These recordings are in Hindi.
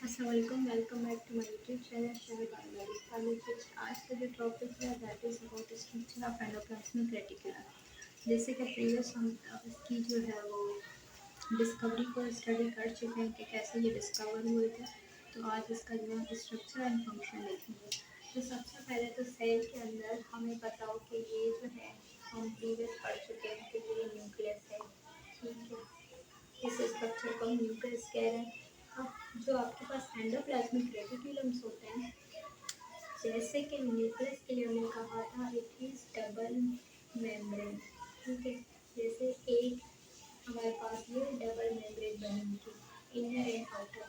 अस्सलाम वालेकुम, welcome back to my YouTube channel Shahid Bangladesh college. आज का जो टॉपिक है that is about structure of endoplasmic reticulum. जैसे कि प्रीवियस हम इसकी जो है वो डिस्कवरी को स्टडी कर चुके हैं कि कैसे ये डिस्कवर हुए थे। तो आज इसका जो है स्ट्रक्चर एंड फंक्शन देखेंगे। तो सबसे पहले तो सेल के अंदर हमें बताओ कि ये जो है हम प्रीवियस पढ़ चुके हैं कि ये न्यूक्लियस है, ठीक है। इस स्ट्रक्चर को हम न्यूक्लियस कह रहे हैं। अब जो आपके पास एंडोप्लाज्मिक रेटिकुलम्स होते हैं, जैसे कि न्यूक्लियस के लिए हमने कहा था इट इज डबल मेम्ब्रेन, ठीक है। जैसे एक हमारे पास ये डबल मेम्ब्रेन बनी हुई इनर एंड आउटर।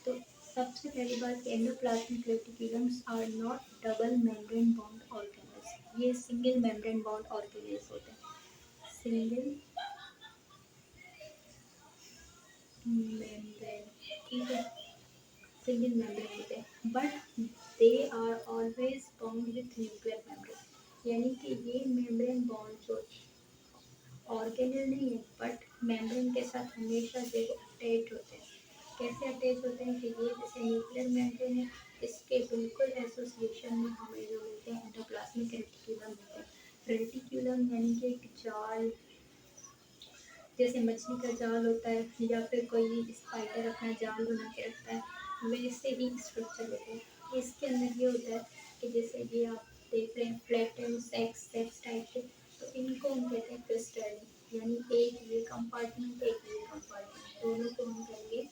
तो सबसे पहली बात, endoplasmic reticulums are not double membrane bound organelles, ये सिंगल मेम्ब्रेन बॉन्ड ऑर्गेनेल्स होते हैं। सिंगल मेम्ब्रेन, ठीक है, सिंगल मेम्ब्रेन होते हैं, but they are always bound with nuclear membrane. यानी कि ये मेम्ब्रेन बॉन्ड जो ऑर्गेनल नहीं है बट मेम्ब्रेन के साथ हमेशा जो अटैच होते हैं। कैसे अटैच होते हैं कि ये जैसे न्यूक्लियर मेम्ब्रेन है, इसके बिल्कुल एसोसिएशन में हमें जो मिलते हैं एंडोप्लाज्मिक रेटिकुलम होते हैं। रेटिकुलम यानी कि एक जाल, जैसे मछली का जाल होता है या फिर कोई स्पाइडर अपना जाल बना के रखता है, वैसे ही स्ट्रक्चर होते हैं। इसके अंदर ये होता है कि जैसे ये आप देख रहे हैं फ्लैटेंड सेक्स टाइप के, तो इनको हम कहते हैं क्रिस्टल। यानी एक ये कंपार्टमेंट एक ये कंपार्टमेंट, दोनों को हम कहेंगे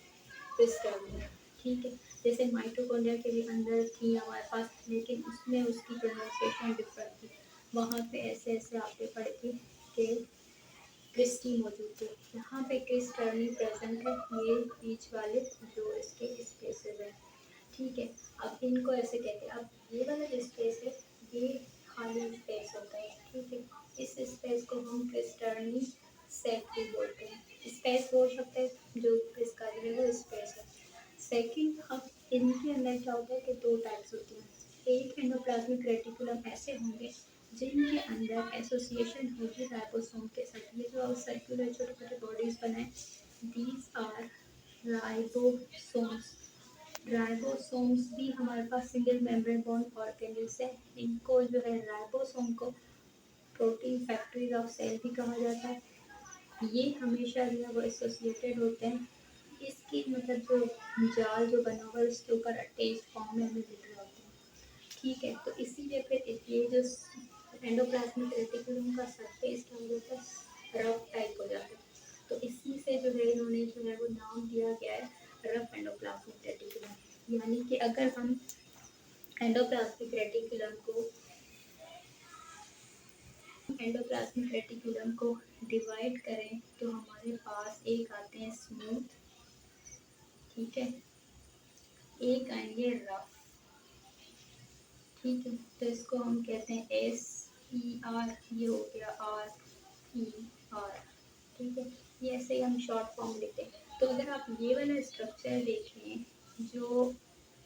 क्रिस्टल, ठीक है। जैसे माइटोकॉन्ड्रिया के भी अंदर थी हमारे पास, लेकिन उसमें उसकी प्रोनाउंसिएशन डिफरेंट थी। वहाँ पे ऐसे ऐसे आपने पढ़े थे कि क्रिस्टी मौजूद थे। यहाँ पे क्रिस टर्नी प्रेजेंट है, ये बीच वाले जो इसके स्पेसेस हैं, ठीक है। अब इनको ऐसे कहते हैं। अब ये वाला जो स्पेस है ये खाली स्पेस होता है, ठीक है। इस स्पेस को हम क्रिस टर्नी सेट भी बोलते हैं। स्पेस बोल सकते हैं, जो इसका जो है वो स्पेस है। सेकंड, अब इनके अंदर क्या होता है कि दो टाइप्स होती हैं। एक एंडोप्लाज्मिक रेटिकुलम ऐसे होंगे जिनके अंदर एसोसिएशन होगी राइबोसोम के साथ। ये जो सर्कुलर छोटे छोटे बॉडीज बनाए, दीज आर राइबोसोम्स। राइबोसोम्स भी हमारे पास सिंगल मेम्ब्रेन बॉन्ड ऑर्गेनेल्स है। इनको जो है राइबोसोम को प्रोटीन फैक्ट्रीज ऑफ सेल भी कहा जाता है। ये हमेशा जो है वो एसोसिएटेड होते हैं। इसकी मतलब जो जाल जो बना हुआ है उसके ऊपर अटैच फॉर्म में हमें दिख रहा होता है, ठीक है। तो इसीलिए फिर ये जो एंडोप्लाज्मिक रेटिकुलम का सरफेस क्या हो जाता है, रफ टाइप हो जाता है। तो इसी से जो है इन्होंने जो है वो नाम दिया गया है रफ एंडोप्लाज्मिक रेटिकुलम। यानी कि अगर हम एंडोप्लाज्मिक रेटिकुलम को एंडोप्लाज्मिक रेटिकुलम को डिवाइड करें तो हमारे पास एक आते हैं स्मूथ, ठीक है, एक आएंगे रफ, ठीक है। तो इसको हम कहते हैं SER, ये हो गया RER, ठीक है। ये ऐसे ही हम शॉर्ट फॉर्म लिखते हैं। तो अगर आप ये वाला स्ट्रक्चर देखें जो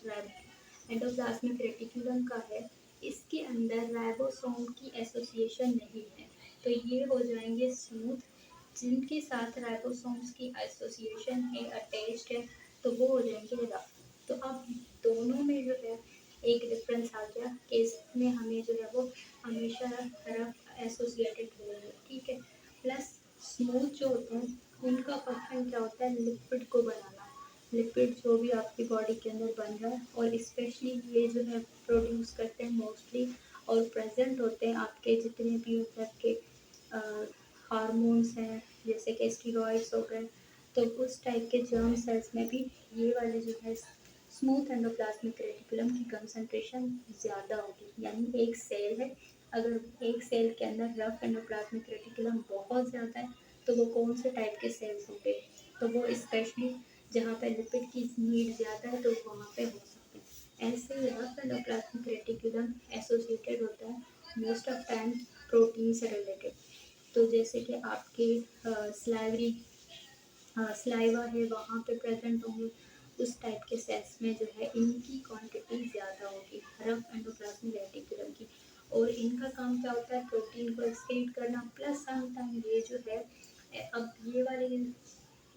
एंडोप्लाज्मिक रेटिकुलम का है, इसके अंदर राइबोसोम की एसोसिएशन नहीं है, तो ये हो जाएंगे स्मूथ। जिनके साथ राइबोसोम्स की एसोसिएशन है, अटैच्ड है, तो वो हो जाएंगे रफ। तो अब दोनों में जो है एक डिफरेंस आ गया कि इसमें हमें जो है वो हमेशा रफ एसोसिएटेड रहेंगे, ठीक है। प्लस स्मूथ जो होते हैं उनका फंक्शन क्या होता है, लिपिड को बनाना। लिपिड जो भी आपकी बॉडी के अंदर बन रहा है, और स्पेशली ये जो है प्रोड्यूस करते हैं मोस्टली और प्रेजेंट होते हैं आपके जितने भी मतलब के हार्मोन्स हैं, जैसे कि स्टीरॉइड्स हो गए। तो उस टाइप के जर्म सेल्स में भी ये वाले जो है स्मूथ एंडोप्लाज्मिक रेटिकुलम की कंसंट्रेशन ज़्यादा होगी। यानी एक सेल है, अगर एक सेल के अंदर रफ एंडोप्लाज्मिक रेटिकुलम बहुत ज़्यादा है तो वो कौन से टाइप के सेल्स होंगे, तो वो स्पेशली जहाँ पे लिपिड की नीड ज़्यादा है तो वहाँ पे हो सकते हैं। ऐसे ही रफ एंडोप्लाज्मिक रेटिकुलम एसोसिएटेड होता है मोस्ट ऑफ टाइम प्रोटीन से रिलेटेड। तो जैसे कि आपके स्लाइवरी स्लाइवा है वहाँ पे प्रेजेंट होंगे, उस टाइप के सेल्स में जो है इनकी क्वांटिटी ज़्यादा होगी रफ एंडोप्लाज्मिक रेटिकुलम की। और इनका काम क्या होता है, प्रोटीन को एक्सक्रीट करना, प्लस सम टाइम ये जो है अब ये वाले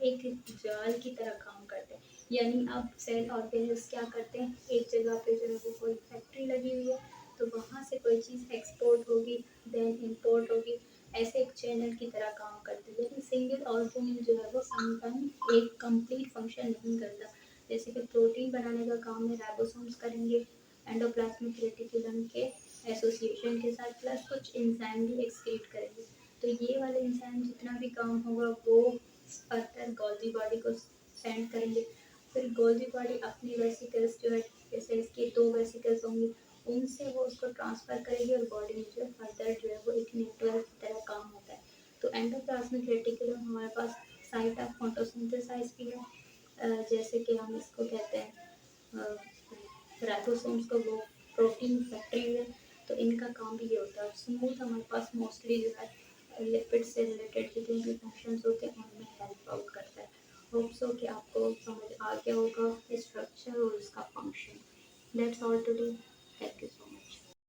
एक जाल की तरह काम करते हैं। यानी अब सेल ऑर्गेनिल्स क्या करते हैं, एक जगह पे जो है वो कोई फैक्ट्री लगी हुई है, तो वहाँ से कोई चीज़ एक्सपोर्ट होगी, देन इम्पोर्ट होगी, ऐसे एक चैनल की तरह काम करती है। लेकिन सिंगल ऑर्गेनिल जो है वो समटाइम एक कंप्लीट फंक्शन नहीं करता। जैसे कि प्रोटीन बनाने का काम है राइबोसोम्स करेंगे एंडोप्लाज्मिक रेटिकुलम के एसोसिएशन के साथ, प्लस कुछ एंजाइम भी एक्सक्रीट करेंगे। तो ये वाले एंजाइम जितना भी काम होगा वो फर्दर गोल्जी बॉडी को सेंड करेंगे। फिर गोल्जी बॉडी अपनी वेसिकल्स जो है, जैसे इसके 2 वेसिकल्स होंगे, उनसे वो उसको ट्रांसफ़र करेगी और बॉडी में जो है फर्दर जो है वो एक नेटवर्क की तरह काम होता है। तो एंडोप्लाज्मिक रेटिकुलम हमारे पास साइट ऑफ फोटोसिंथेसाइज भी है, जैसे कि हम इसको कहते हैं राइबोसोम्स को, वो प्रोटीन फैक्ट्री है। तो इनका काम भी ये होता है। स्मूथ हमारे पास मोस्टली जो है लिपिड से रिलेटेड जितने भी फंक्शंस होते हैं उनमें हेल्प आउट करता है। होप सो कि आपको समझ आ गया होगा स्ट्रक्चर और उसका function. That's all today. Thank you so much.